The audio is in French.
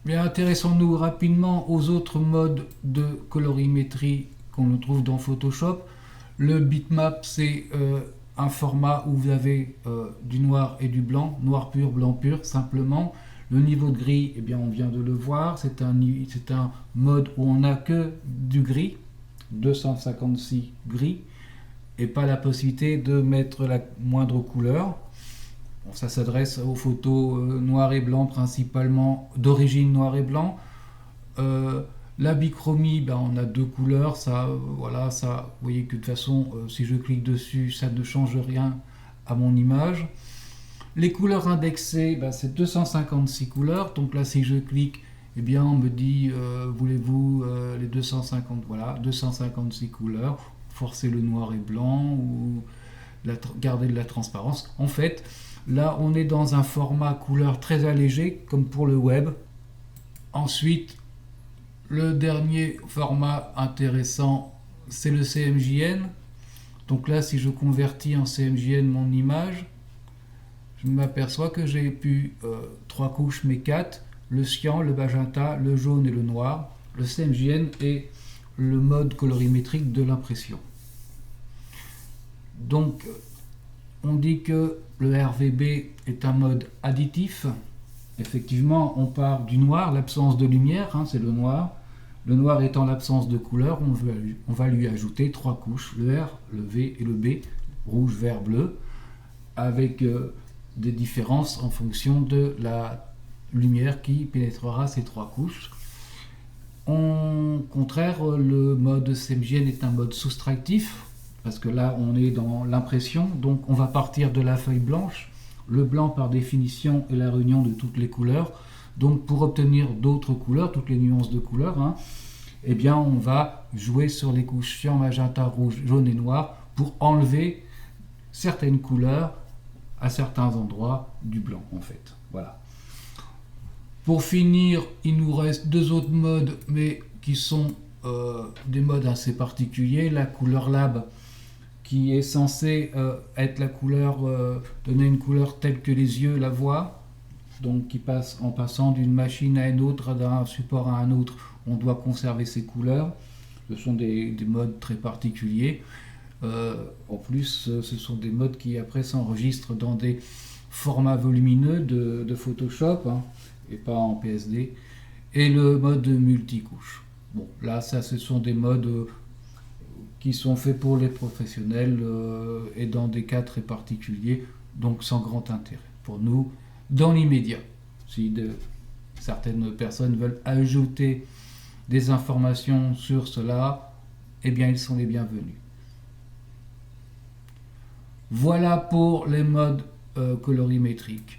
Bien, intéressons-nous rapidement aux autres modes de colorimétrie qu'on trouve dans Photoshop. Le bitmap, c'est un format où vous avez du noir et du blanc pur simplement. Le niveau de gris, eh bien, on vient de le voir, c'est un mode où on n'a que du gris, 256 gris, et pas la possibilité de mettre la moindre couleur. Bon, ça s'adresse aux photos noir et blanc principalement, d'origine noir et blanc. Euh, la bichromie, ben, on a deux couleurs, ça, voilà, ça, vous voyez que de toute façon, si je clique dessus, ça ne change rien à mon image. Les couleurs indexées, ben, c'est 256 couleurs, donc là si je clique, eh bien on me dit, voulez-vous les 250, voilà, 256 couleurs, forcer le noir et blanc ou garder de la transparence. En fait, là on est dans un format couleur très allégé, comme pour le web. Ensuite, le dernier format intéressant, c'est le CMJN. Donc là, si je convertis en CMJN mon image, je m'aperçois que j'ai plus trois couches, mais quatre, le cyan, le magenta, le jaune et le noir. Le CMJN est le mode colorimétrique de l'impression. Donc, on dit que le RVB est un mode additif. Effectivement, on part du noir, l'absence de lumière, hein, c'est le noir. Le noir étant l'absence de couleur, on va lui ajouter trois couches, le R, le V et le B, rouge, vert, bleu, avec des différences en fonction de la lumière qui pénétrera ces trois couches. Au contraire, le mode CMJN est un mode soustractif, parce que là on est dans l'impression, donc on va partir de la feuille blanche. Le blanc par définition est la réunion de toutes les couleurs, donc pour obtenir d'autres couleurs, toutes les nuances de couleurs, hein, eh bien on va jouer sur les couches cyan, magenta, rouge, jaune et noir pour enlever certaines couleurs à certains endroits du blanc en fait. Voilà. Pour finir, il nous reste deux autres modes, mais qui sont des modes assez particuliers. La couleur lab, qui est censée être la couleur, donner une couleur telle que les yeux la voient, donc qui passe en passant d'une machine à une autre, d'un support à un autre, on doit conserver ces couleurs. Ce sont des modes très particuliers. En plus, ce sont des modes qui après s'enregistrent dans des formats volumineux de Photoshop, hein, et pas en PSD. Et le mode multicouche. Bon, là, ça, ce sont des modes qui sont faits pour les professionnels et dans des cas très particuliers, donc sans grand intérêt pour nous dans l'immédiat. Si certaines personnes veulent ajouter des informations sur cela, eh bien ils sont les bienvenus. Voilà pour les modes colorimétriques.